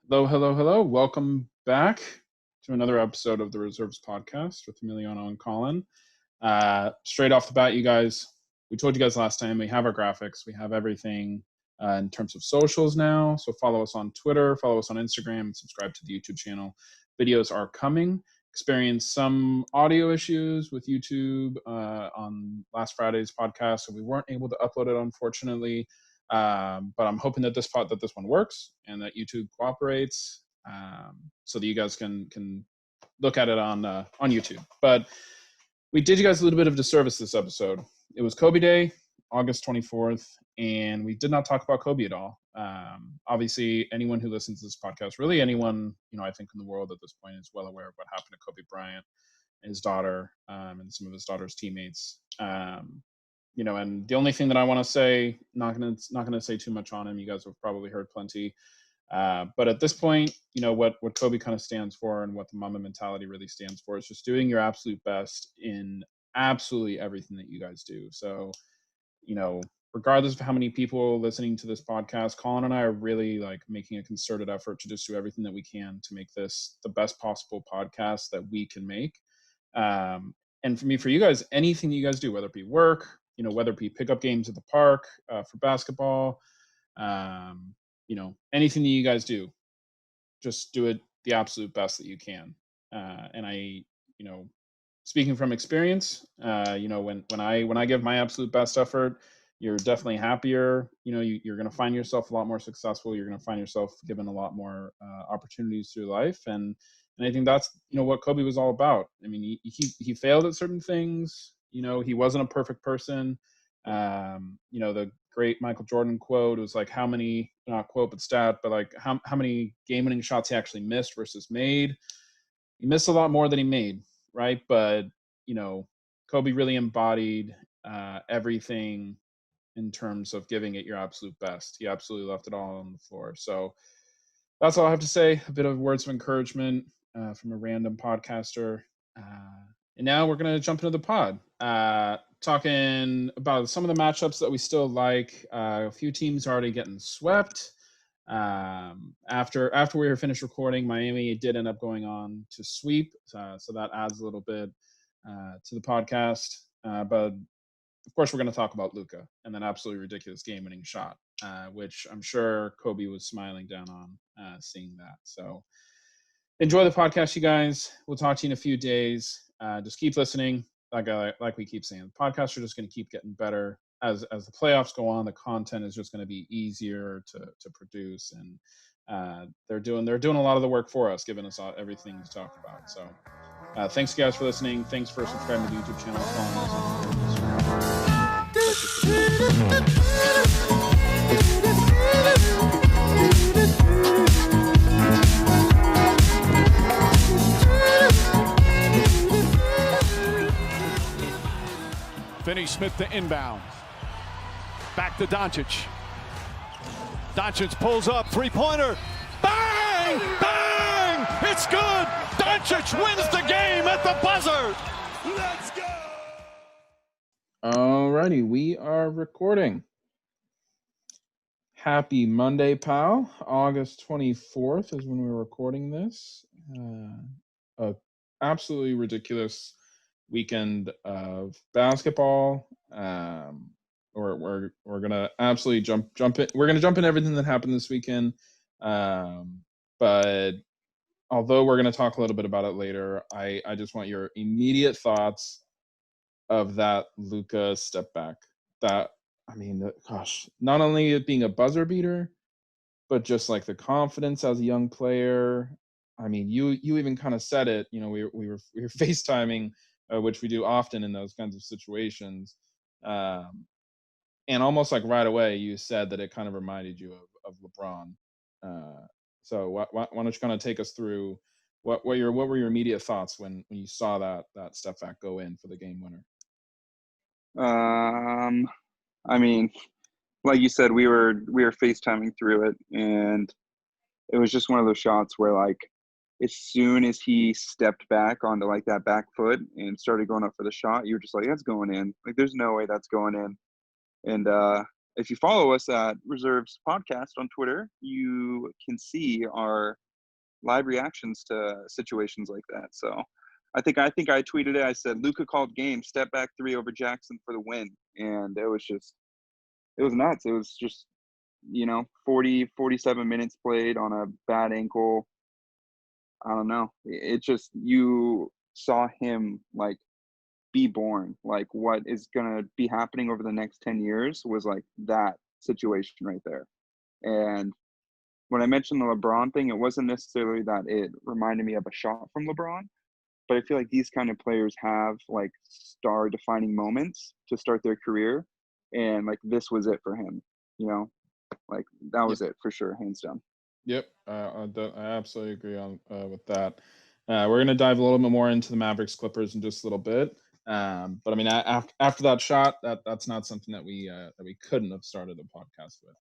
Hello, hello, hello. Welcome back to another episode of the Reserves Podcast with Emiliano and Colin. Straight off the bat, you guys, we told you guys last time we have our graphics, we have everything in terms of socials now. So follow us on Twitter, follow us on Instagram, and subscribe to the YouTube channel. Videos are coming. Experienced some audio issues with YouTube on last Friday's podcast, so we weren't able to upload it, unfortunately. But I'm hoping that this one works and that YouTube cooperates, so that you guys can look at it on YouTube. But we did you guys a little bit of disservice this episode. It was Kobe Day, August 24th, and we did not talk about Kobe at all. Obviously, anyone who listens to this podcast, really anyone, I think in the world at this point is well aware of what happened to Kobe Bryant and his daughter, and some of his daughter's teammates. And the only thing that I want to say, not gonna say too much on him. You guys have probably heard plenty. But at this point, what Kobe kind of stands for and what the Mamba mentality really stands for is just doing your absolute best in absolutely everything that you guys do. So, regardless of how many people listening to this podcast, Colin and I are really making a concerted effort to just do everything that we can to make this the best possible podcast that we can make. And for you guys, anything that you guys do, whether it be work, whether it be pick up games at the park for basketball, anything that you guys do, just do it the absolute best that you can. And I, speaking from experience, when I give my absolute best effort, you're definitely happier. You're going to find yourself a lot more successful. You're going to find yourself given a lot more opportunities through life. And I think that's, what Kobe was all about. I mean, he failed at certain things. He wasn't a perfect person. The great Michael Jordan quote was how many, not quote, but stat, but how many game-winning shots he actually missed versus made. He missed a lot more than he made, right? But, Kobe really embodied everything in terms of giving it your absolute best. He absolutely left it all on the floor. So that's all I have to say. A bit of words of encouragement from a random podcaster. And now we're going to jump into the pod, talking about some of the matchups that we still like. A few teams already getting swept. After we were finished recording, Miami did end up going on to sweep, so that adds a little bit to the podcast. But of course, we're going to talk about Luka and that absolutely ridiculous game-winning shot, which I'm sure Kobe was smiling down on seeing that. So enjoy the podcast, you guys. We'll talk to you in a few days. Just keep listening. Like we keep saying, the podcasts are just going to keep getting better as the playoffs go on. The content is just going to be easier to produce, and they're doing a lot of the work for us, giving us everything to talk about. So thanks guys for listening. Thanks for subscribing to the YouTube channel, following us on Finney-Smith to inbound. Back to Doncic. Doncic pulls up, three-pointer. Bang! Bang! It's good! Doncic wins the game at the buzzer! Let's go! Alrighty, we are recording. Happy Monday, pal. August 24th is when we're recording this. A absolutely ridiculous weekend of basketball. We're gonna absolutely jump in. We're gonna jump in everything that happened this weekend. But although we're gonna talk a little bit about it later, I just want your immediate thoughts of that Luka step back. Not only it being a buzzer beater, but just the confidence as a young player. I mean, you even kind of said it. We were FaceTiming, which we do often in those kinds of situations. And almost right away, you said that it kind of reminded you of LeBron. So why don't you kind of take us through what were your immediate thoughts when you saw that step back go in for the game winner? I mean, like you said, we were FaceTiming through it, and it was just one of those shots where as soon as he stepped back onto that back foot and started going up for the shot, you were just that's going in. There's no way that's going in. And if you follow us at Reserves Podcast on Twitter, you can see our live reactions to situations like that. So I think I tweeted it. I said Luka called game, step back three over Jackson for the win, and it was nuts. It was just 47 minutes played on a bad ankle. I don't know. It just, you saw him like be born. Like what is gonna be happening over the next 10 years was like that situation right there. And when I mentioned the LeBron thing, it wasn't necessarily that it reminded me of a shot from LeBron, but I feel like these kind of players have like star defining moments to start their career. And like this was it for him, like that was it for sure, hands down. Yep, I absolutely agree on with that. We're going to dive a little bit more into the Mavericks Clippers in just a little bit. But I mean, after that shot, that's not something that we couldn't have started a podcast with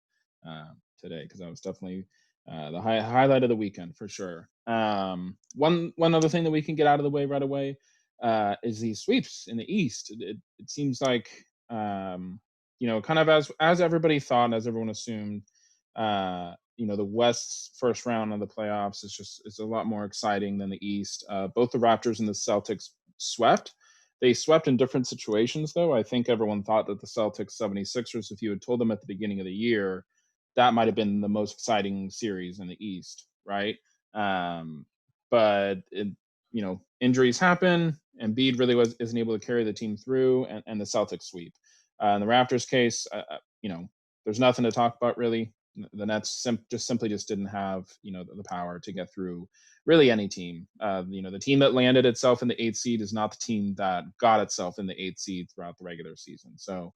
today, because that was definitely the highlight of the weekend for sure. One other thing that we can get out of the way right away is these sweeps in the East. It seems like kind of as everybody thought, as everyone assumed. The West's first round of the playoffs is a lot more exciting than the East. Both the Raptors and the Celtics swept. They swept in different situations, though. I think everyone thought that the Celtics 76ers, if you had told them at the beginning of the year, that might have been the most exciting series in the East, right? But injuries happen, and Embiid really isn't able to carry the team through, and the Celtics sweep. In the Raptors case, there's nothing to talk about really. The Nets simply didn't have the power to get through really any team. The team that landed itself in the 8th seed is not the team that got itself in the 8th seed throughout the regular season. So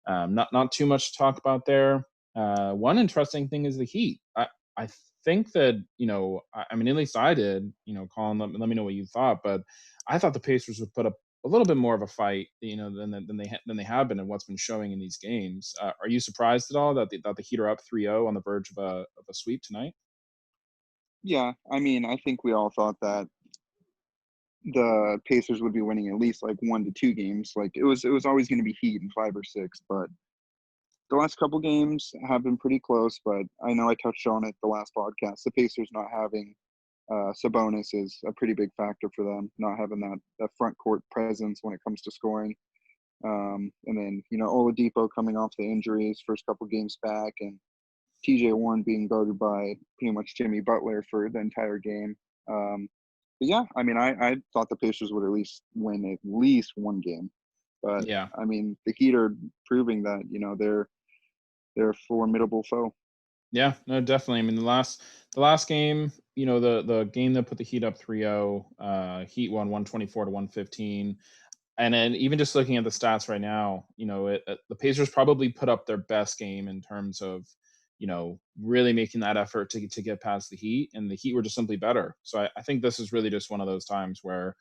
not too much to talk about there. One interesting thing is the Heat. I think that I mean, at least I did. Colin, let me know what you thought, but I thought the Pacers would put up a little bit more of a fight, than they have been, and what's been showing in these games. Are you surprised at all that the Heat are up 3-0 on the verge of a sweep tonight? Yeah, I mean, I think we all thought that the Pacers would be winning at least like 1 to 2 games. Like it was always going to be Heat in 5 or 6, but the last couple games have been pretty close. But I know I touched on it the last podcast. The Pacers not having Sabonis is a pretty big factor for them, not having that front court presence when it comes to scoring. And then, Oladipo coming off the injuries first couple games back, and TJ Warren being guarded by pretty much Jimmy Butler for the entire game. But yeah, I mean, I thought the Pacers would at least win at least one game. But Yeah. I mean, the Heat are proving that, they're a formidable foe. Yeah, no, definitely. I mean, the last game, the game that put the Heat up 3-0, Heat won 124 to 115. And then even just looking at the stats right now, the Pacers probably put up their best game in terms of, really making that effort to get past the Heat, and the Heat were just simply better. So I think this is really just one of those times where,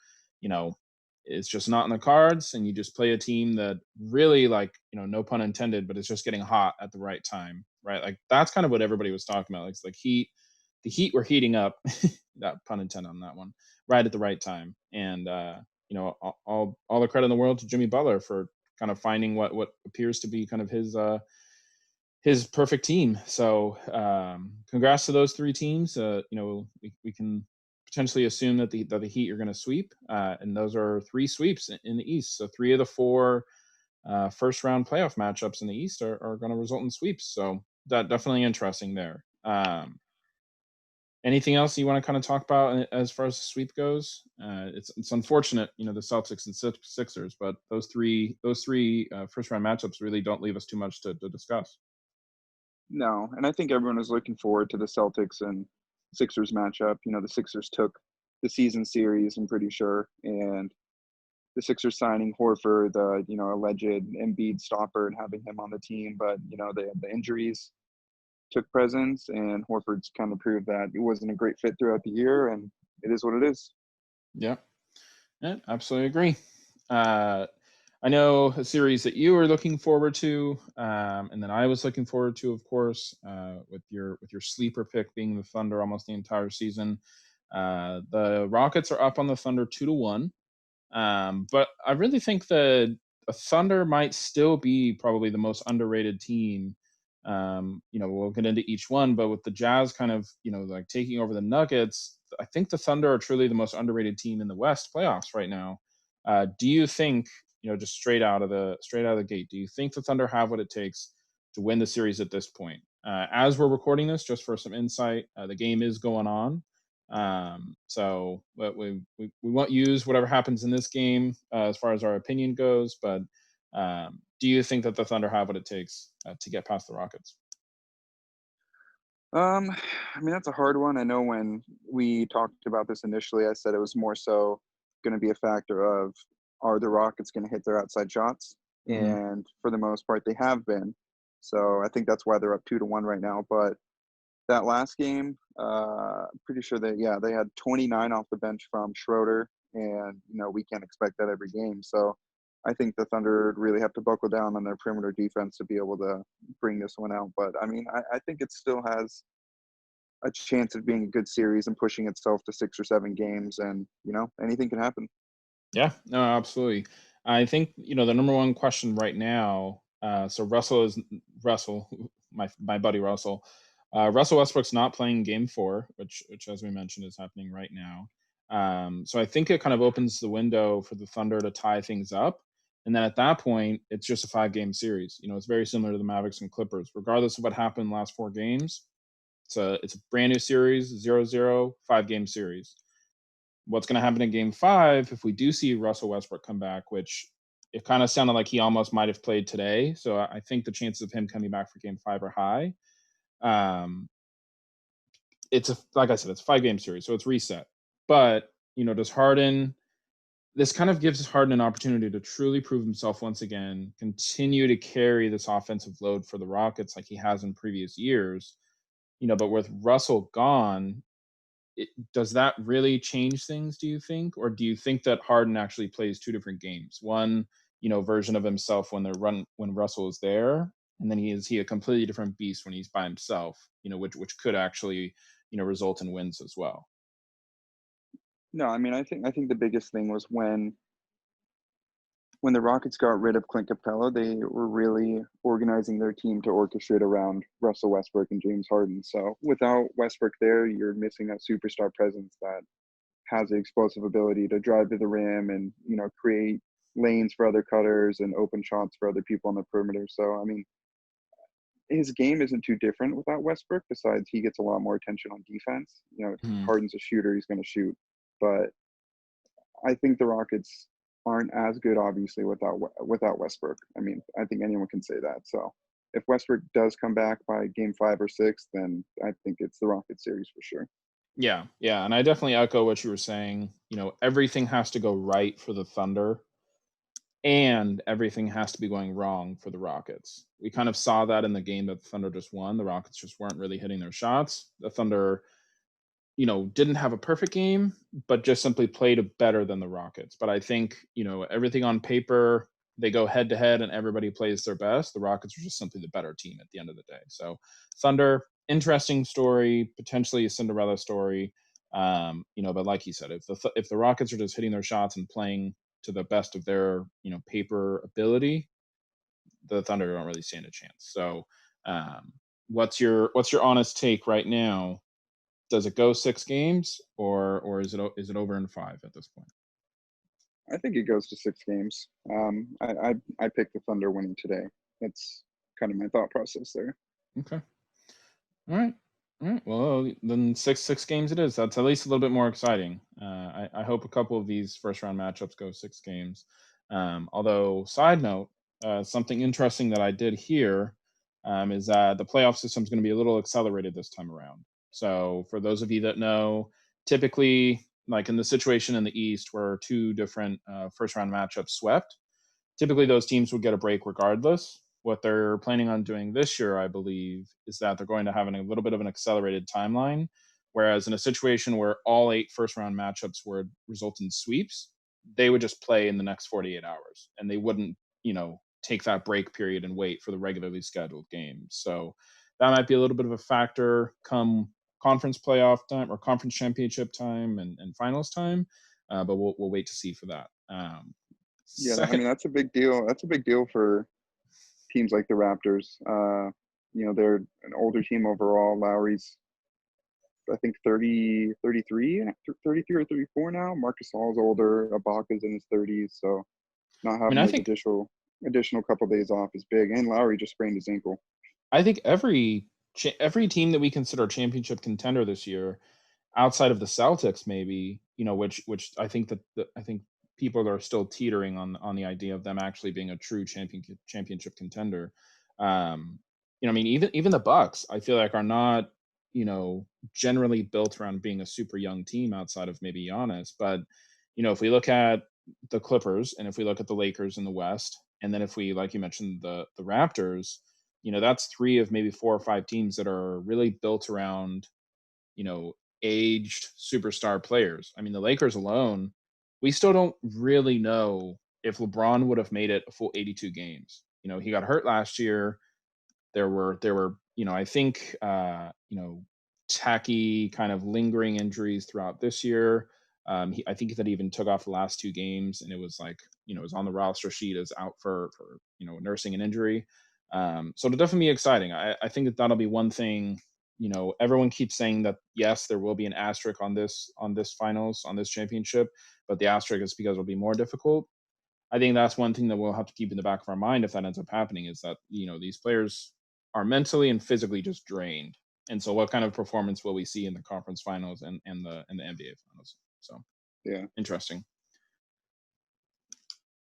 it's just not in the cards, and you just play a team that really, like, no pun intended, but it's just getting hot at the right time, right? Like that's kind of what everybody was talking about. Like the Heat were heating up, that pun intended on that one, right at the right time. And all the credit in the world to Jimmy Butler for kind of finding what appears to be kind of his perfect team. So congrats to those 3 teams. We can potentially assume that the Heat are going to sweep, and those are 3 sweeps in the East. So 3 of the 4 first round playoff matchups in the East are going to result in sweeps. So that definitely interesting there. Anything else you want to kind of talk about as far as the sweep goes? It's unfortunate, the Celtics and Sixers, but those three first round matchups really don't leave us too much to discuss. No, and I think everyone is looking forward to the Celtics and Sixers matchup. The Sixers took the season series, I'm pretty sure, and the Sixers signing Horford, the alleged Embiid stopper, and having him on the team, but they had the injuries took presence, and Horford's kind of proved that he wasn't a great fit throughout the year, and it is what it is. Yeah, absolutely agree. I know a series that you were looking forward to, and then I was looking forward to, of course, with your sleeper pick being the Thunder almost the entire season. The Rockets are up on the Thunder 2-1, but I really think that the Thunder might still be probably the most underrated team We'll get into each one, but with the Jazz kind of, like taking over the Nuggets, I think the Thunder are truly the most underrated team in the West playoffs right now. Do you think, just straight out of the gate, do you think the Thunder have what it takes to win the series at this point? As we're recording this, just for some insight, the game is going on. But we won't use whatever happens in this game as far as our opinion goes, but do you think that the Thunder have what it takes to get past the Rockets? I mean, that's a hard one. I know when we talked about this initially, I said it was more so going to be a factor of, are the Rockets going to hit their outside shots? Mm-hmm. And for the most part, they have been. So I think that's why they're up 2-1 right now. But that last game, pretty sure that, they had 29 off the bench from Schroeder. And, we can't expect that every game. So I think the Thunder really have to buckle down on their perimeter defense to be able to bring this one out. But, I mean, I think it still has a chance of being a good series and pushing itself to 6 or 7 games. And, anything can happen. Yeah, no, absolutely. I think, the number one question right now, so Russell, my buddy Russell. Russell Westbrook's not playing game 4, which as we mentioned is happening right now. So I think it kind of opens the window for the Thunder to tie things up. And then at that point, it's just a 5-game series. It's very similar to the Mavericks and Clippers. Regardless of what happened in the last 4 games, it's a brand new series, 0-0, 5-game series. What's going to happen in game 5 if we do see Russell Westbrook come back, which it kind of sounded like he almost might have played today. So I think the chances of him coming back for game 5 are high. Like I said, it's a 5-game series, so it's reset. But, does Harden, this kind of gives Harden an opportunity to truly prove himself once again, continue to carry this offensive load for the Rockets like he has in previous years. But with Russell gone, does that really change things, do you think? Or do you think that Harden actually plays 2 different games? One, version of himself when Russell is there, and then is he a completely different beast when he's by himself, which could actually, result in wins as well. No, I mean, I think the biggest thing was when the Rockets got rid of Clint Capella, they were really organizing their team to orchestrate around Russell Westbrook and James Harden. So without Westbrook there, you're missing that superstar presence that has the explosive ability to drive to the rim and, create lanes for other cutters and open shots for other people on the perimeter. So, I mean, his game isn't too different without Westbrook, besides he gets a lot more attention on defense. Harden's a shooter, he's going to shoot. But I think the Rockets aren't as good, obviously, without Westbrook. I mean, I think anyone can say that. So if Westbrook does come back by game 5 or 6, then I think it's the Rockets series for sure. Yeah, and I definitely echo what you were saying. Everything has to go right for the Thunder, and everything has to be going wrong for the Rockets. We kind of saw that in the game that the Thunder just won. The Rockets just weren't really hitting their shots. The Thunder, didn't have a perfect game, but just simply played better than the Rockets. But I think, everything on paper, they go head to head and everybody plays their best. The Rockets are just simply the better team at the end of the day. So Thunder, interesting story, potentially a Cinderella story. But like you said, if the Rockets are just hitting their shots and playing to the best of their, paper ability, the Thunder don't really stand a chance. So what's your honest take right now? Does it go 6 games or is it over in 5 at this point? I think it goes to 6 games. I picked the Thunder winning today. That's kind of my thought process there. Okay. All right. Well, then 6 games it is. That's at least a little bit more exciting. I hope a couple of these first round matchups go 6 games. Although, side note, something interesting that I did hear is that the playoff system is going to be a little accelerated this time around. So for those of you that know, typically, like in the situation in the East where 2 different first round matchups swept, typically those teams would get a break regardless. What they're planning on doing this year, I believe, is that they're going to have a little bit of an accelerated timeline. Whereas in a situation where all 8 first round matchups would result in sweeps, they would just play in the next 48 hours and they wouldn't, take that break period and wait for the regularly scheduled games. So that might be a little bit of a factor come conference playoff time or conference championship time and finals time. But we'll wait to see for that. I mean, that's a big deal. That's a big deal for teams like the Raptors. they're an older team overall. Lowry's, I think, 33 or 34 now. Marcus Hall's older. Ibaka's in his 30s. So not I mean, having I those think additional couple days off is big. And Lowry just sprained his ankle. every team that we consider a championship contender this year, outside of the Celtics, maybe, which I think I think people are still teetering on the idea of them actually being a true championship contender. I mean, even the Bucks, I feel like are not, generally built around being a super young team outside of maybe Giannis. But if we look at the Clippers and if we look at the Lakers in the West, and then if we, like you mentioned, the Raptors, that's three of maybe four or five teams that are really built around, aged superstar players. I mean, the Lakers alone, we still don't really know if LeBron would have made it a full 82 games. He got hurt last year. There were, I think, tacky kind of lingering injuries throughout this year. I think that he even took off the last two games, and it was like, it was on the roster sheet as out for nursing an injury. So it'll definitely be exciting. I think that'll be one thing. Everyone keeps saying that yes, there will be an asterisk on this finals, on this championship, but the asterisk is because it'll be more difficult. I think that's one thing that we'll have to keep in the back of our mind if that ends up happening, is that these players are mentally and physically just drained. And so what kind of performance will we see in the conference finals and the NBA finals? So Yeah. interesting.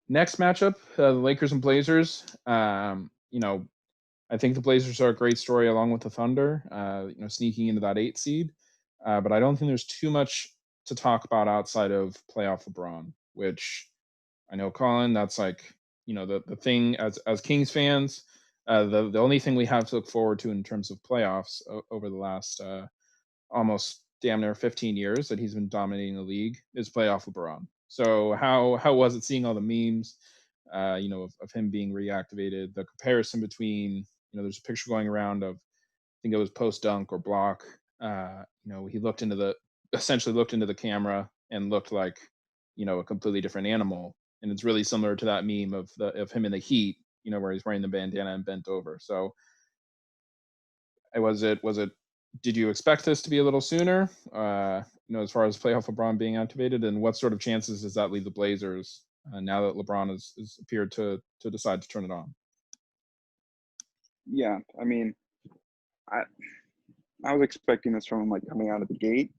Next matchup, the Lakers and Blazers. I think the Blazers are a great story along with the Thunder, sneaking into that 8 seed. But I don't think there's too much to talk about outside of playoff LeBron, which I know, Colin, that's like, the thing as Kings fans, the only thing we have to look forward to in terms of playoffs over the last almost damn near 15 years that he's been dominating the league is playoff LeBron. So how was it seeing all the memes, of him being reactivated? The comparison between, there's a picture going around of, I think it was post dunk or block. He essentially looked into the camera and looked like, a completely different animal. And it's really similar to that meme of him in the Heat, where he's wearing the bandana and bent over. So was it did you expect this to be a little sooner, as far as playoff LeBron being activated, and what sort of chances does that leave the Blazers now that LeBron has appeared to decide to turn it on? Yeah, I mean, I was expecting this from him, like, coming out of the gate.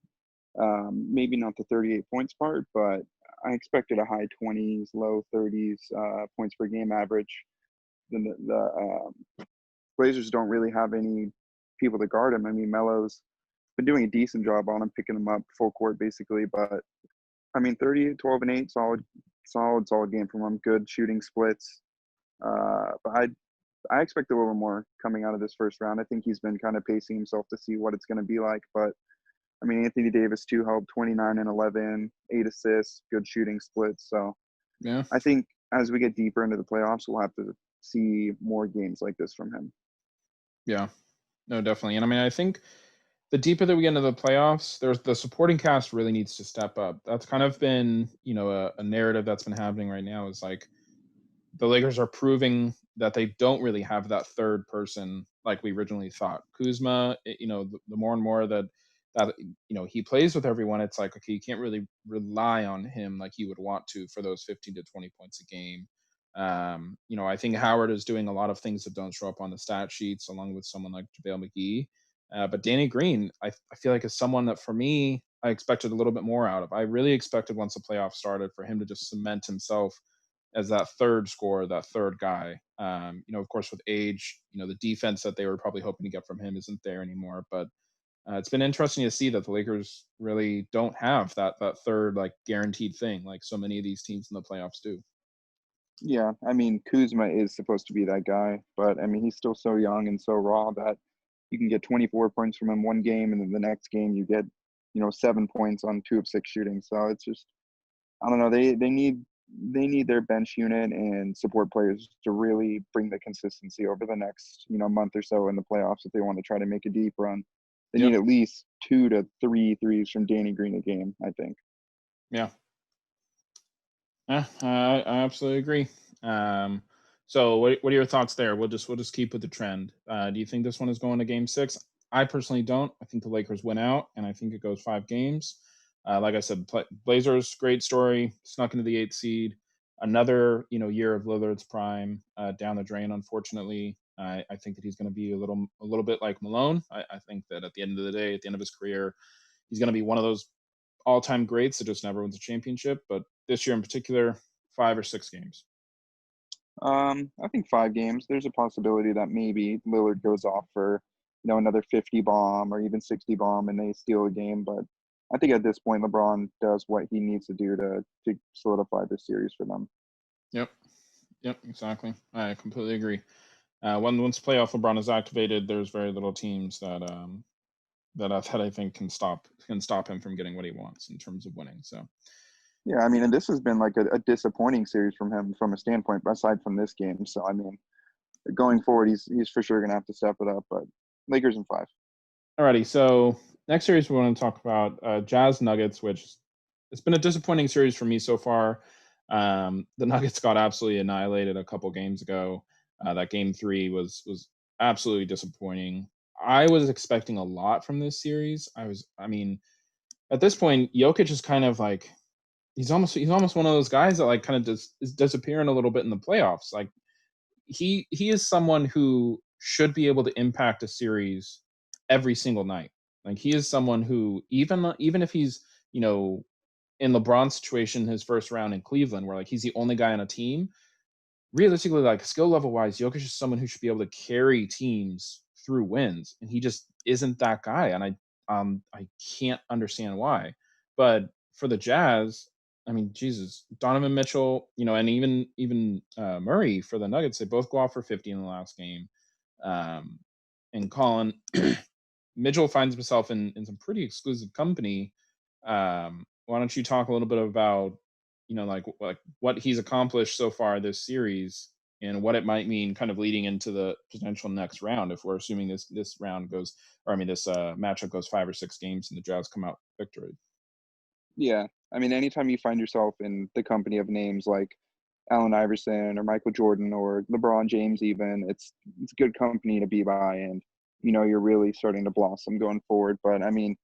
Maybe not the 38 points part, but I expected a high 20s, low 30s points per game average. The Blazers don't really have any people to guard him. I mean, Melo's been doing a decent job on him, picking him up full court basically. But I mean, 30, 12, and 8, solid game from him. Good shooting splits. But I expect a little more coming out of this first round. I think he's been kind of pacing himself to see what it's going to be like. But I mean, Anthony Davis too held 29 and 11, 8 assists, good shooting splits. So Yeah. I think as we get deeper into the playoffs, we'll have to see more games like this from him. Yeah, no, definitely. And I mean, I think the deeper that we get into the playoffs, there's the supporting cast really needs to step up. That's kind of been, a narrative that's been happening right now, is like the Lakers are proving that they don't really have that third person like we originally thought. Kuzma, the more and more that he plays with everyone, it's like, okay, you can't really rely on him like you would want to for those 15 to 20 points a game. I think Howard is doing a lot of things that don't show up on the stat sheets, along with someone like JaVale McGee. But Danny Green, I feel like, is someone that for me, I expected a little bit more out of. I really expected, once the playoffs started, for him to just cement himself as that third scorer, that third guy. Of course, with age, the defense that they were probably hoping to get from him isn't there anymore. But it's been interesting to see that the Lakers really don't have that third, like, guaranteed thing like so many of these teams in the playoffs do. Yeah, I mean, Kuzma is supposed to be that guy, but I mean, he's still so young and so raw that you can get 24 points from him one game, and then the next game you get, 7 points on 2 of 6 shooting. So it's just, I don't know. They need their bench unit and support players to really bring the consistency over the next, month or so in the playoffs if they want to try to make a deep run. They Yep. need at least 2 to 3 threes from Danny Green a game, I think. Yeah. Yeah, I absolutely agree. So what are your thoughts there? We'll just keep with the trend. Do you think this one is going to Game 6? I personally don't. I think the Lakers win out, and I think it goes 5 games. Like I said, Blazers great story, snuck into the 8th seed. Another year of Lillard's prime down the drain. Unfortunately, I think that he's going to be a little bit like Malone. I think that at the end of the day, at the end of his career, he's going to be one of those all-time greats that just never wins a championship. But this year in particular, 5 or 6 games. I think 5 games. There's a possibility that maybe Lillard goes off for, another 50 bomb or even 60 bomb and they steal a game. But I think at this point, LeBron does what he needs to do to solidify this series for them. Yep. Yep, exactly. I completely agree. Once playoff LeBron is activated, there's very little teams that I think can stop him from getting what he wants in terms of winning. So Yeah, I mean, and this has been like a disappointing series from him from a standpoint, aside from this game. So, I mean, going forward, he's for sure going to have to step it up. But Lakers in 5. alrighty, so next series we want to talk about Jazz Nuggets, which it's been a disappointing series for me so far. The Nuggets got absolutely annihilated a couple games ago. That game 3 was absolutely disappointing. I was expecting a lot from this series. I mean, at this point, Jokic is kind of like he's almost one of those guys that like kind of is disappearing a little bit in the playoffs. Like he is someone who should be able to impact a series every single night. Like he is someone who even if he's in LeBron's situation, his first round in Cleveland, where like he's the only guy on a team, realistically, like skill level wise, Jokic is someone who should be able to carry teams through wins, and he just isn't that guy. And I can't understand why. But for the Jazz, I mean, Jesus, Donovan Mitchell, and even Murray for the Nuggets, they both go off for 50 in the last game. And Colin Mitchell finds himself in some pretty exclusive company. Why don't you talk a little bit about like what he's accomplished so far this series and what it might mean kind of leading into the potential next round if we're assuming this round goes, or I mean this matchup goes 5 or 6 games and the Jazz come out victory. Yeah, I mean, anytime you find yourself in the company of names like Allen Iverson or Michael Jordan or LeBron James, even it's good company to be by, and you're really starting to blossom going forward. But I mean,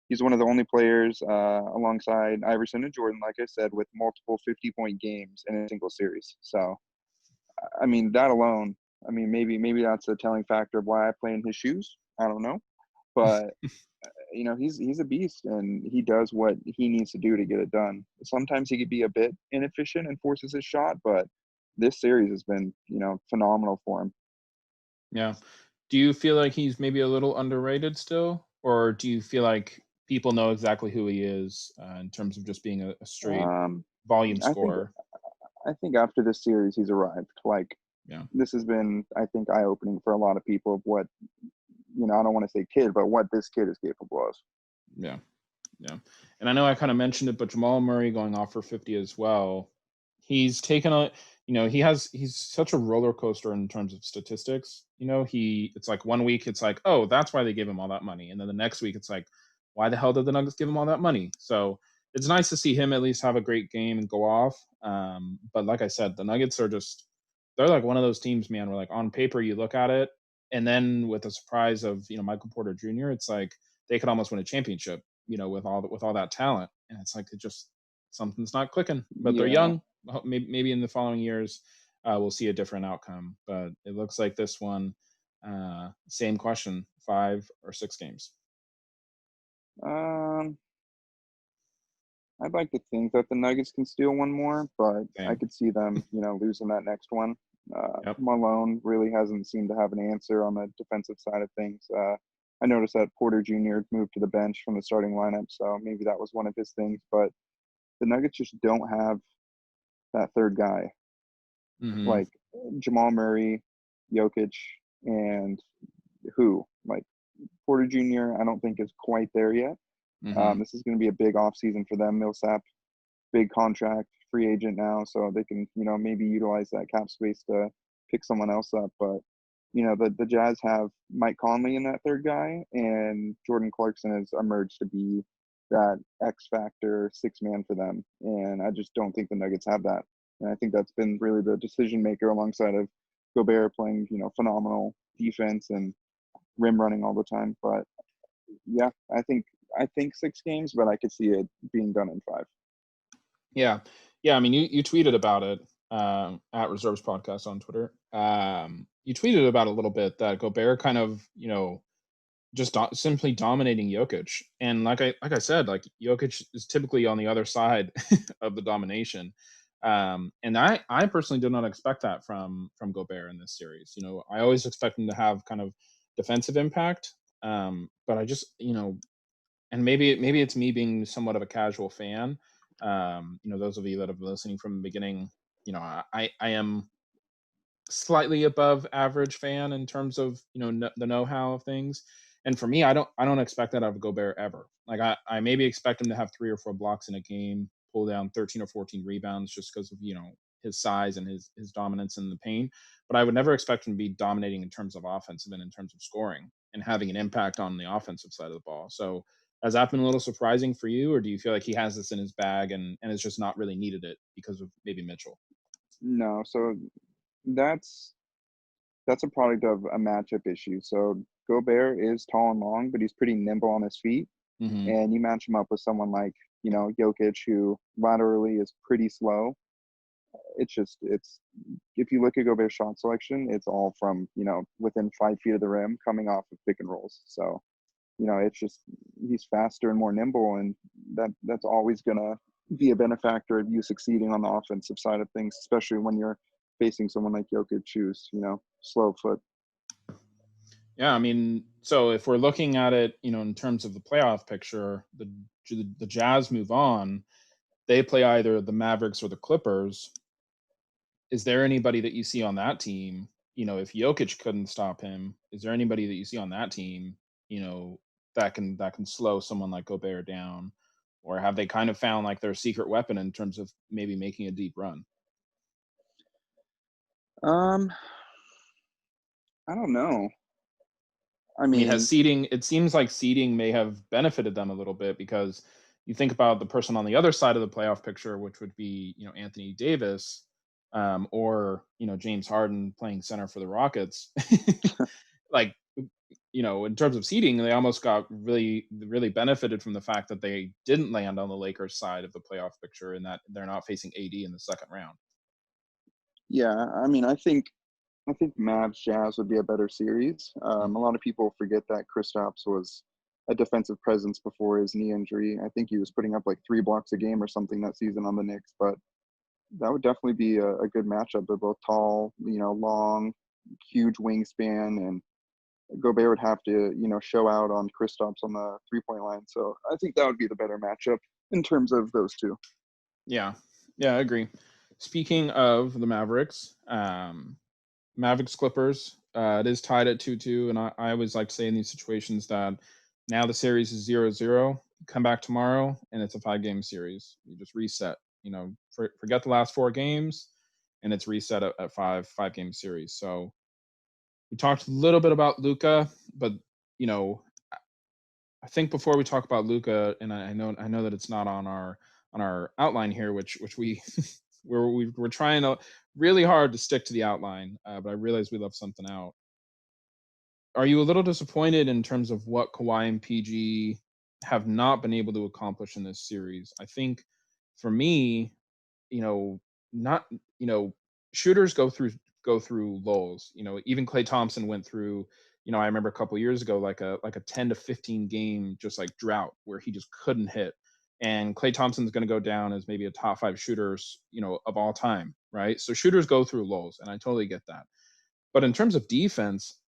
he's one of the only players alongside Iverson and Jordan, like I said, with multiple 50-point games in a single series. So, I mean, that alone, I mean, maybe that's a telling factor of why I play in his shoes. I don't know, but he's a beast, and he does what he needs to do to get it done. Sometimes he could be a bit inefficient and forces his shot, but this series has been, phenomenal for him. Yeah. Do you feel like he's maybe a little underrated still, or do you feel like people know exactly who he is in terms of just being a straight Um, volume I think scorer? I think after this series, he's arrived. Like, Yeah. this has been, I think, eye-opening for a lot of people of what, I don't want to say kid, but what this kid is capable of. Yeah. Yeah. And I know I kind of mentioned it, but Jamal Murray going off for 50 as well. He's taken he's such a roller coaster in terms of statistics. It's like one week it's like, oh, that's why they gave him all that money. And then the next week it's like, why the hell did the Nuggets give him all that money? So it's nice to see him at least have a great game and go off. But like I said, the Nuggets they're like one of those teams, man, where like on paper you look at it, and then with the surprise of Michael Porter Jr., it's like they could almost win a championship, with all that talent. And it's like it just something's not clicking. But they're Yeah. young. Maybe in the following years we'll see a different outcome. But it looks like this one, same question: 5 or 6 games. Um, I'd like to think that the Nuggets can steal one more, but I Same. could see them, losing that next one. Yep. Malone really hasn't seemed to have an answer on the defensive side of things. I noticed that Porter Jr. moved to the bench from the starting lineup, so maybe that was one of his things. But the Nuggets just don't have that third guy Hmm. like Jamal Murray, Jokic, and who like Porter Jr. I don't think is quite there yet. Hmm. This is going to be a big offseason for them. Millsap, big contract, free agent now, so they can, maybe utilize that cap space to pick someone else up. But, the Jazz have Mike Conley in that third guy, and Jordan Clarkson has emerged to be that X factor 6-man for them. And I just don't think the Nuggets have that. And I think that's been really the decision maker alongside of Gobert playing, phenomenal defense and rim running all the time. But yeah, I think 6 games, but I could see it being done in 5. Yeah. Yeah. I mean, you tweeted about it at Reserves Podcast on Twitter. You tweeted about a little bit that Gobert kind of, just simply dominating Jokic. And like I said, like Jokic is typically on the other side of the domination. And I personally did not expect that from Gobert in this series. I always expect him to have kind of defensive impact. But I just, and maybe it's me being somewhat of a casual fan. Those of you that have been listening from the beginning, I am slightly above average fan in terms of the know-how of things. And for me, I don't expect that out of Gobert ever. Like I maybe expect him to have 3 or 4 blocks in a game, pull down 13 or 14 rebounds just because of his size and his dominance in the paint. But I would never expect him to be dominating in terms of offensive and in terms of scoring and having an impact on the offensive side of the ball. So has that been a little surprising for you, or do you feel like he has this in his bag and has just not really needed it because of maybe Mitchell? No, so that's that's a product of a matchup issue. So Gobert is tall and long, but he's pretty nimble on his feet. Hmm. And you match him up with someone like, Jokic, who laterally is pretty slow. It's if you look at Gobert's shot selection, it's all from, within 5 feet of the rim coming off of pick and rolls. So, it's just he's faster and more nimble, and that's always gonna be a benefactor of you succeeding on the offensive side of things, especially when you're facing someone like Jokic, who's, slow foot. Yeah, I mean, so if we're looking at it, in terms of the playoff picture, the Jazz move on. They play either the Mavericks or the Clippers. Is there anybody that you see on that team? If Jokic couldn't stop him, is there anybody that you see on that team? That can slow someone like Gobert down, or have they kind of found like their secret weapon in terms of maybe making a deep run? Um, I don't know. I I mean, has mean, seeding? It seems like seeding may have benefited them a little bit because you think about the person on the other side of the playoff picture, which would be Anthony Davis, or James Harden playing center for the Rockets. Like in terms of seeding, they almost got really benefited from the fact that they didn't land on the Lakers side of the playoff picture, and that they're not facing AD in the second round. yeah, I mean, I think Mavs Jazz would be a better series. A lot of people forget that Kristaps was a defensive presence before his knee injury. I think he was putting up like 3 blocks a game or something that season on the Knicks, but that would definitely be a good matchup. They're both tall, long, huge wingspan, and Gobert would have to, show out on Kristaps on the 3-point line. So I think that would be the better matchup in terms of those two. Yeah, yeah, I agree. Speaking of the Mavericks, Mavericks Clippers. It is tied at 2-2, and I always like to say in these situations that now the series is 0-0. Come back tomorrow, and it's a 5-game series. You just reset. Forget the last 4 games, and it's reset at five-game series. So we talked a little bit about Luka, but you know I think before we talk about Luca, and I know that it's not on our outline here, which we we're trying to really hard to stick to the outline, but I realize we left something out. Are you a little disappointed in terms of what Kawhi and PG have not been able to accomplish in this series? I think for me, not shooters go through lulls. Even Clay Thompson went through. I remember a couple years ago, like a 10 to 15 game just like drought where he just couldn't hit. And Clay Thompson's going to go down as maybe a top 5 shooters, of all time, right? So shooters go through lulls, and I totally get that. But in terms of defense,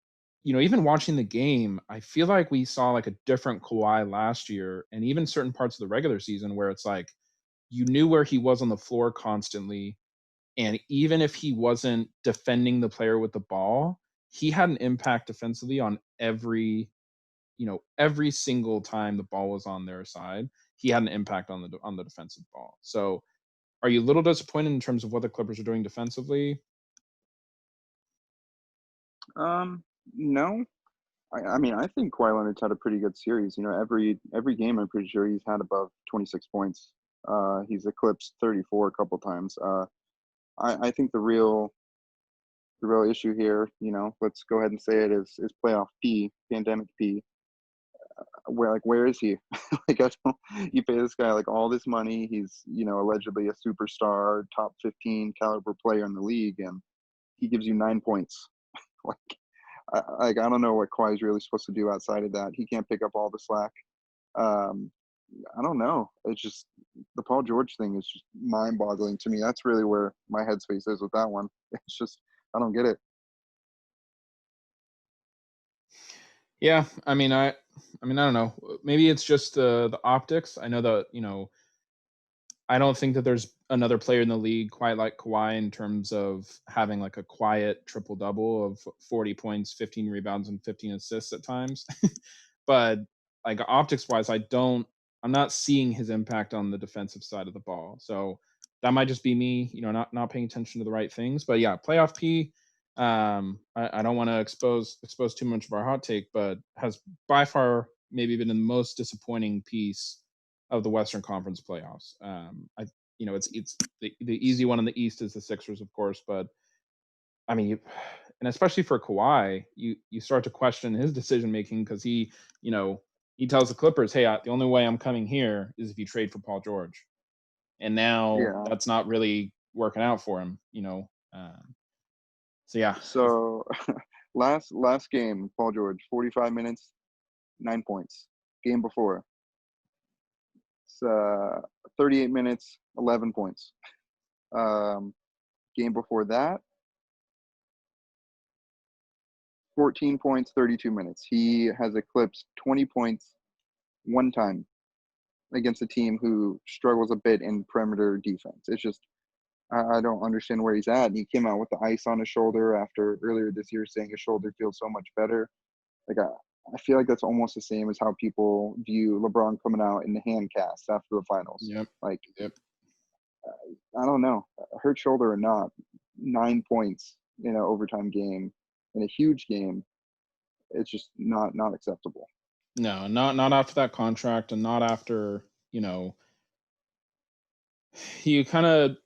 even watching the game, I feel like we saw like a different Kawhi last year, and even certain parts of the regular season where it's like you knew where he was on the floor constantly, and even if he wasn't defending the player with the ball, he had an impact defensively on every single time the ball was on their side. He had an impact on the defensive ball. So, are you a little disappointed in terms of what the Clippers are doing defensively? No, I mean, I think Kawhi Leonard's had a pretty good series. Every game I'm pretty sure he's had above 26 points. He's eclipsed 34 a couple times. I think the real issue here, let's go ahead and say it, is playoff P, pandemic P. Where is he? Like, I don't, you pay this guy like all this money. He's, allegedly a superstar, top 15 caliber player in the league, and he gives you 9 points. I don't know what Kawhi's really supposed to do outside of that. He can't pick up all the slack. Um, I don't know. It's just the Paul George thing is just mind-boggling to me. That's really where my headspace is with that one. It's just, I don't get it. Yeah, I mean, I don't know. Maybe it's just the optics. I know that I don't think that there's another player in the league quite like Kawhi in terms of having like a quiet triple double of 40 points, 15 rebounds, and 15 assists at times. But like optics wise, I'm not seeing his impact on the defensive side of the ball. So that might just be me, not paying attention to the right things. But yeah, playoff P. I don't want to expose too much of our hot take, but has by far maybe been the most disappointing piece of the Western Conference playoffs. It's the easy one in the East is the Sixers, of course, but I mean, and especially for Kawhi, you start to question his decision making because he tells the Clippers, "Hey, the only way I'm coming here is if you trade for Paul George," and now Yeah. that's not really working out for him. So yeah. So last game, Paul George, 45 minutes, 9 points. Game before, it's 38 minutes, 11 points. Game before that, 14 points, 32 minutes. He has eclipsed 20 points one time against a team who struggles a bit in perimeter defense. It's just, I don't understand where he's at. And he came out with the ice on his shoulder after earlier this year saying his shoulder feels so much better. Like, I feel like that's almost the same as how people view LeBron coming out in the hand cast after the finals. Yep. Like, Yep. I don't know, hurt shoulder or not, 9 points in an overtime game, in a huge game. It's just not acceptable. No, not after that contract, and not after you kind of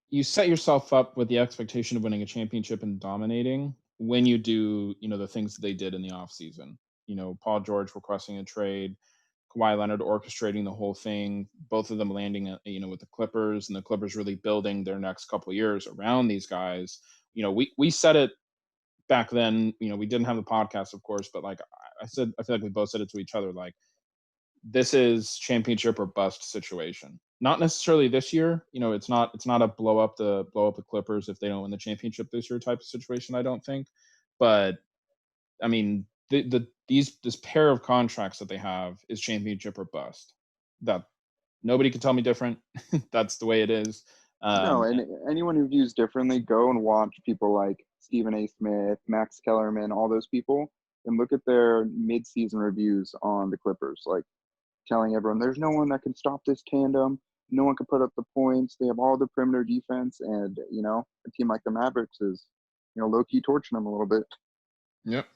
you set yourself up with the expectation of winning a championship and dominating when you do the things that they did in the offseason. Paul George requesting a trade, Kawhi Leonard orchestrating the whole thing, both of them landing with the Clippers, and the Clippers really building their next couple of years around these guys. We said it back then. We didn't have the podcast, of course, but like I said, I feel like we both said it to each other, like, this is championship or bust situation. Not necessarily this year. It's not a blow up the Clippers if they don't win the championship this year type of situation, I don't think. But I mean, this pair of contracts that they have is championship or bust. That nobody can tell me different. That's the way it is. No, and anyone who views differently, go and watch people like Stephen A. Smith, Max Kellerman, all those people, and look at their mid-season reviews on the Clippers. Like, telling everyone there's no one that can stop this tandem. No one can put up the points. They have all the perimeter defense, and a team like the Mavericks is, low-key torching them a little bit. Yep,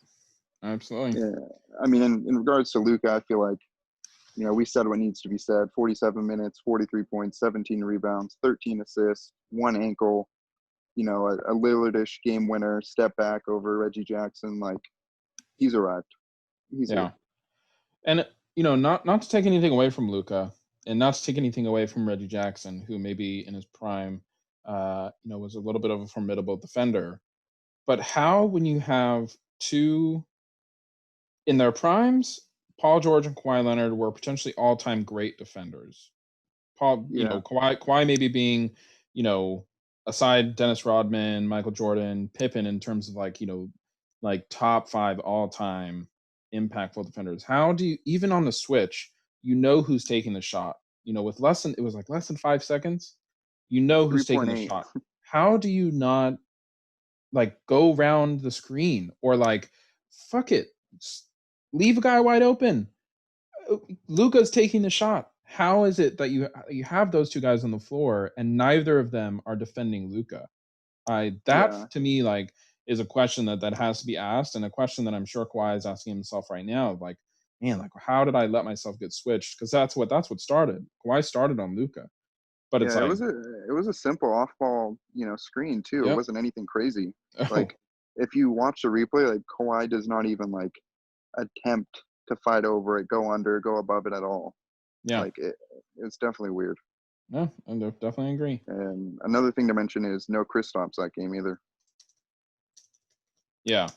absolutely. Yeah, I mean, in regards to Luka, I feel like we said what needs to be said. 47 minutes, 43 points, 17 rebounds, 13 assists, one ankle. A Lillard-ish game winner, step back over Reggie Jackson. Like, he's arrived. He's here. And not to take anything away from Luka, and not to take anything away from Reggie Jackson, who maybe in his prime, was a little bit of a formidable defender. But how, when you have two in their primes, Paul George and Kawhi Leonard were potentially all-time great defenders. Kawhi maybe being, aside Dennis Rodman, Michael Jordan, Pippen in terms of like top 5 all-time impactful defenders. How do you, even on the switch, who's taking the shot? With less than 5 seconds, who's taking the shot. How do you not go around the screen or fuck it, leave a guy wide open? Luka's taking the shot. How is it that you have those two guys on the floor and neither of them are defending Luka? To me is a question that has to be asked, and a question that I'm sure Kawhi is asking himself right now. Man, how did I let myself get switched? Because that's what started. Kawhi started on Luka, But it's Yeah, like, it was a simple off ball, screen too. It yep. wasn't anything crazy. Oh, Like if you watch the replay, like Kawhi does not even like attempt to fight over it, go under, go above it at all. yeah. Like it's definitely weird. No, I definitely agree. And another thing to mention is no Kristaps that game either. Yeah.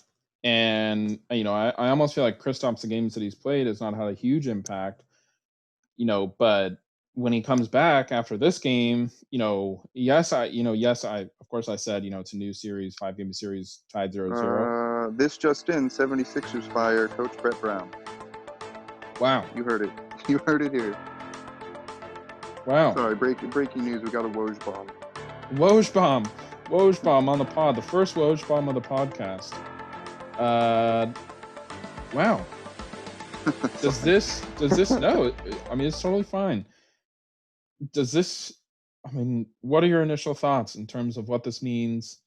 And, I almost feel like Kristaps, the games that he's played, has not had a huge impact, but when he comes back after this game, yes, of course I said, it's a new series, 5-game series, tied 0-0. This just in, 76ers fire Coach Brett Brown. Wow. You heard it. You heard it here. Wow. Sorry, breaking news. We got a Woj bomb. Woj bomb on the pod. The first Woj bomb of the podcast. Wow. Does this no, I mean, it's totally fine. What are your initial thoughts in terms of what this means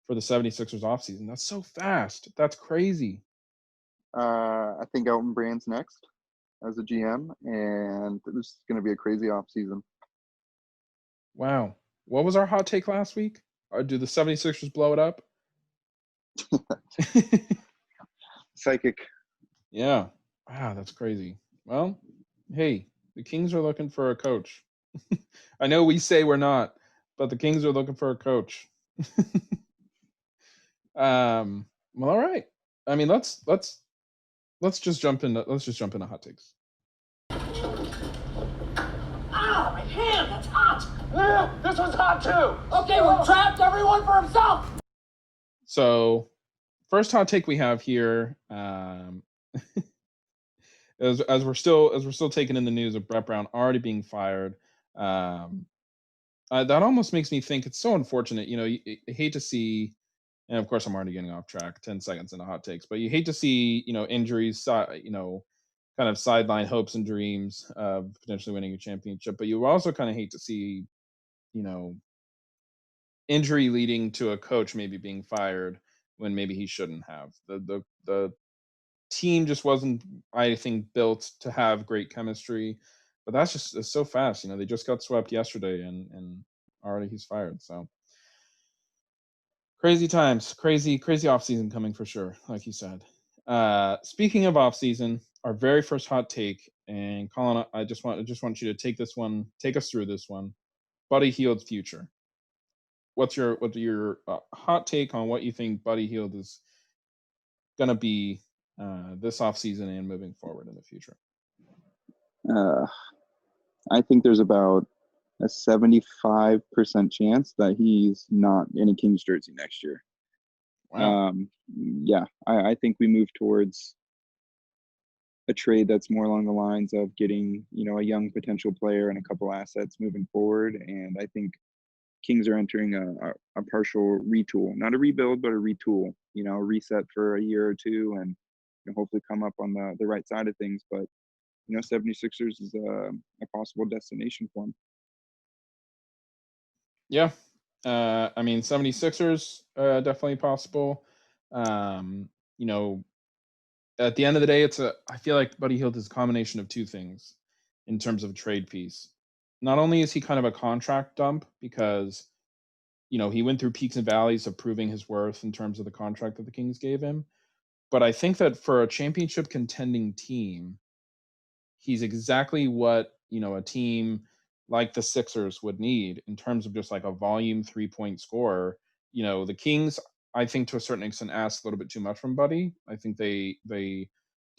for the 76ers offseason? That's so fast. That's crazy. I think Elton Brand's next as a GM, and this is going to be a crazy offseason. Wow. What was our hot take last week? Do the 76ers blow it up? Psychic. Yeah. Wow, that's crazy. Well, hey, the Kings are looking for a coach. I know we say we're not, but the Kings are looking for a coach. Well, all right. I mean, let's just jump into hot takes. Ow, my hand, that's hot. This one's hot too. Okay, we're trapped, everyone for himself. So, first hot take we have here, as we're still taking in the news of Brett Brown already being fired. That almost makes me think it's so unfortunate. You hate to see, and of course I'm already getting off track. 10 seconds into hot takes, but you hate to see injuries, kind of sideline hopes and dreams of potentially winning a championship. But you also kind of hate to see, injury leading to a coach maybe being fired when maybe he shouldn't have. The team just wasn't, I think, built to have great chemistry. But that's just it's so fast. They just got swept yesterday, and already he's fired. So crazy times, crazy off season coming for sure, like you said. Speaking of off season, our very first hot take, and Colin, I just want you to take us through this one. Buddy Hields' future. What's your hot take on what you think Buddy Hield is gonna be this offseason and moving forward in the future? I think there's about a 75% chance that he's not in a Kings jersey next year. Wow. Yeah, I think we move towards a trade that's more along the lines of getting, a young potential player and a couple assets moving forward. And I think Kings are entering a partial retool, not a rebuild, but a retool, a reset for a year or two and hopefully come up on the right side of things. But, 76ers is a possible destination for them. Yeah. 76ers, definitely possible. At the end of the day, I feel like Buddy Hield is a combination of two things in terms of a trade piece. Not only is he kind of a contract dump because, he went through peaks and valleys of proving his worth in terms of the contract that the Kings gave him, but I think that for a championship contending team, he's exactly what, a team like the Sixers would need in terms of just like a volume 3-point scorer. The Kings, I think to a certain extent, asked a little bit too much from Buddy. I think they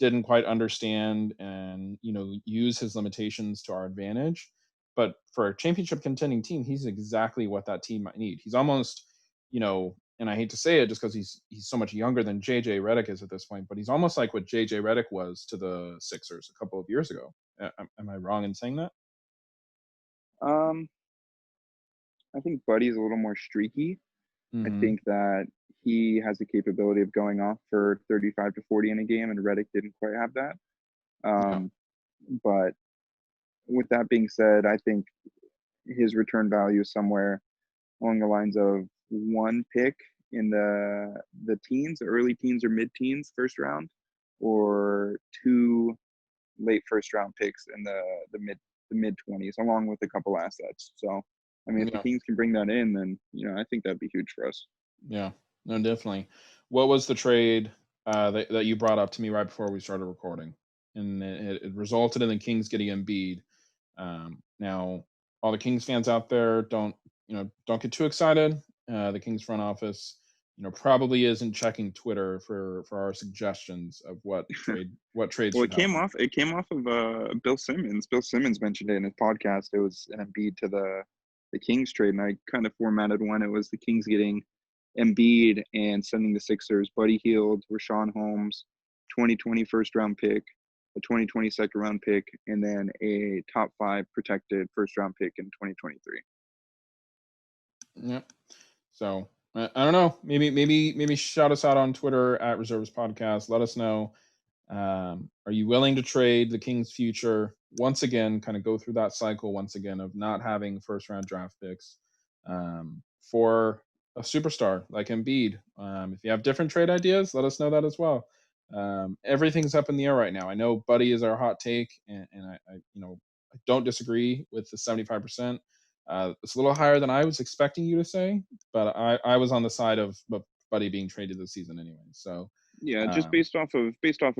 didn't quite understand and use his limitations to our advantage. But for a championship contending team, he's exactly what that team might need. He's almost, and I hate to say it just because he's so much younger than JJ Redick is at this point, but he's almost like what JJ Redick was to the Sixers a couple of years ago. Am I wrong in saying that? I think Buddy's a little more streaky. Mm-hmm. I think that he has the capability of going off for 35 to 40 in a game, and Redick didn't quite have that. But with that being said, I think his return value is somewhere along the lines of one pick in the teens, early teens or mid-teens first round, or two late first round picks in the mid the mid-20s, along with a couple assets. So, I mean, if the Kings can bring that in, then I think that'd be huge for us. Yeah, no, definitely. What was the trade that you brought up to me right before we started recording? And it resulted in the Kings getting Embiid. Now, all the Kings fans out there, don't get too excited. The Kings front office, probably isn't checking Twitter for our suggestions of what trades Well, should happen. it came off of Bill Simmons. Bill Simmons mentioned it in his podcast. It was an Embiid to the Kings trade, and I kind of formatted one. It was the Kings getting Embiid and sending the Sixers Buddy Hields, Rashawn Holmes, 2020 first round pick, a 2020 second round pick, and then a top 5 protected first round pick in 2023. Yep. So I don't know. Maybe shout us out on Twitter at Reserves Podcast. Let us know. Are you willing to trade the Kings' future once again? Kind of go through that cycle once again of not having first round draft picks for a superstar like Embiid. If you have different trade ideas, let us know that as well. Everything's up in the air right now. I know Buddy is our hot take, and I don't disagree with the 75%. It's a little higher than I was expecting you to say, but I was on the side of Buddy being traded this season anyway. So yeah, just based off of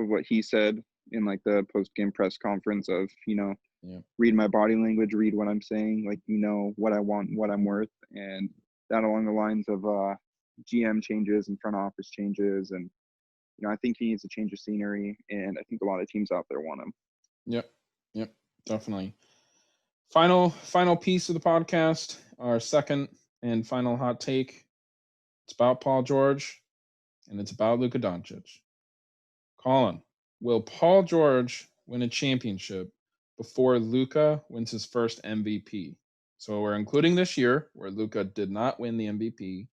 what he said in like the post game press conference of read my body language, read what I'm saying, like what I want, what I'm worth, and that along the lines of GM changes and front office changes, and I think he needs a change of scenery, and I think a lot of teams out there want him. Yep, definitely. Final piece of the podcast, our second and final hot take. It's about Paul George, and it's about Luka Doncic. Colin, will Paul George win a championship before Luka wins his first MVP? So we're including this year where Luka did not win the MVP,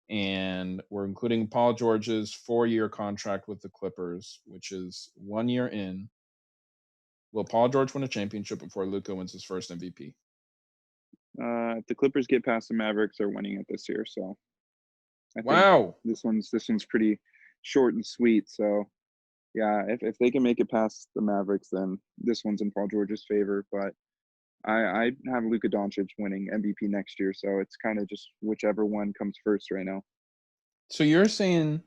and we're including Paul George's 4-year contract with the Clippers, which is 1 year in. Will Paul George win a championship before Luka wins his first MVP? If the Clippers get past the Mavericks, they're winning it this year. So I wow, think this one's pretty short and sweet. So yeah, if they can make it past the Mavericks, then this one's in Paul George's favor. But I have Luka Doncic winning MVP next year, so it's kind of just whichever one comes first right now. So you're saying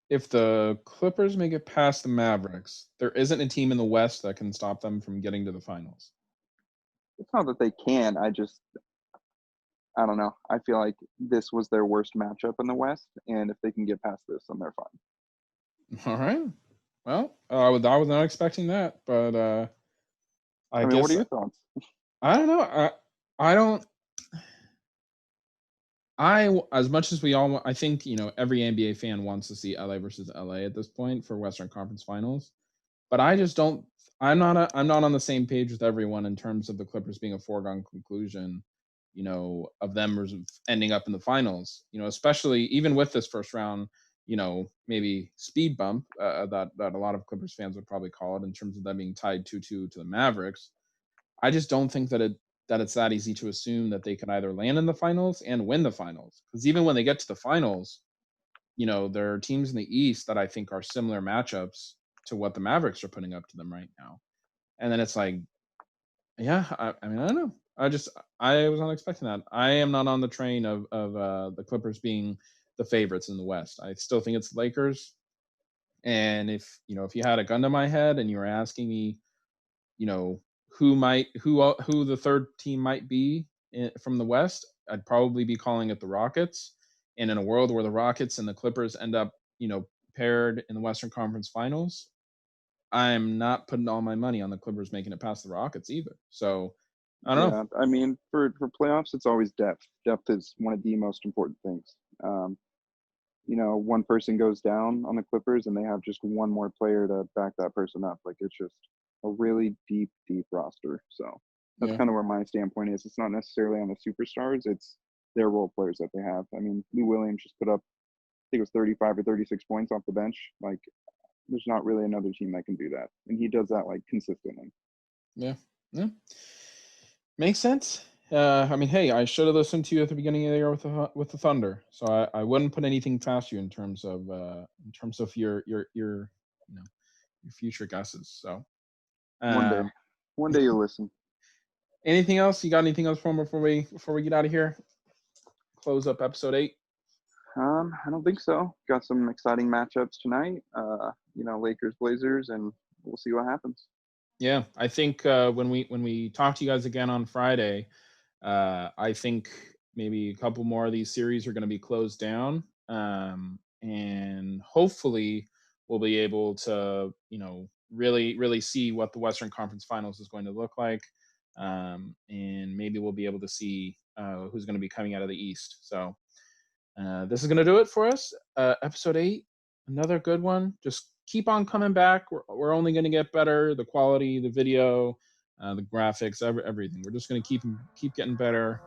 if the Clippers make it past the Mavericks, there isn't a team in the West that can stop them from getting to the finals? It's not that they can. I don't know. I feel like this was their worst matchup in the West, and if they can get past this, then they're fine. All right. Well, I was not expecting that, but I guess. What are your thoughts? I don't know. As much as we all want, I think every NBA fan wants to see LA versus LA at this point for Western Conference Finals, but I just don't. I'm not on the same page with everyone in terms of the Clippers being a foregone conclusion. Of them ending up in the finals. Especially even with this first round. Maybe speed bump that a lot of Clippers fans would probably call it in terms of them being tied 2-2 to the Mavericks. I just don't think that it's that easy to assume that they can either land in the finals and win the finals. Because even when they get to the finals, there are teams in the East that I think are similar matchups to what the Mavericks are putting up to them right now. And then it's like, yeah, I mean, I don't know. I was not expecting that. I am not on the train of the Clippers being the favorites in the West. I still think it's the Lakers. And if you had a gun to my head and you were asking me, who the third team might be from the West, I'd probably be calling it the Rockets. And in a world where the Rockets and the Clippers end up, paired in the Western Conference Finals, I'm not putting all my money on the Clippers making it past the Rockets either. So I don't know. I mean, for playoffs, it's always depth. Depth is one of the most important things. One person goes down on the Clippers and they have just one more player to back that person up. Like, it's just a really deep roster. So that's kind of where my standpoint is. It's not necessarily on the superstars. It's their role players that they have. I mean, Lou Williams just put up, I think it was 35 or 36 points off the bench. Like, there's not really another team that can do that. And he does that, like, consistently. Yeah. Makes sense. I mean, hey, I should have listened to you at the beginning of the year with the Thunder, so I wouldn't put anything past you in terms of your future guesses. So one day you'll listen. Anything else? You got anything else for me before we get out of here? Close up episode 8. I don't think so. Got some exciting matchups tonight. Lakers, Blazers, and we'll see what happens. Yeah, I think when we talk to you guys again on Friday, I think maybe a couple more of these series are going to be closed down, and hopefully we'll be able to really see what the Western Conference Finals is going to look like, and maybe we'll be able to see who's going to be coming out of the East. So this is going to do it for us. Episode 8, another good one. Just keep on coming back. We're only going to get better. The quality, the video, the graphics, everything. We're just going to keep getting better.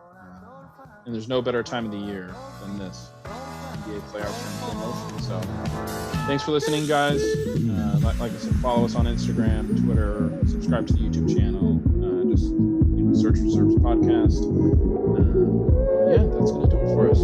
And there's no better time of the year than this. NBA playoffs are in full motion. So thanks for listening, guys. Like I said, follow us on Instagram, Twitter, subscribe to the YouTube channel. Just search Reserves Podcast. Yeah, that's going to do it for us.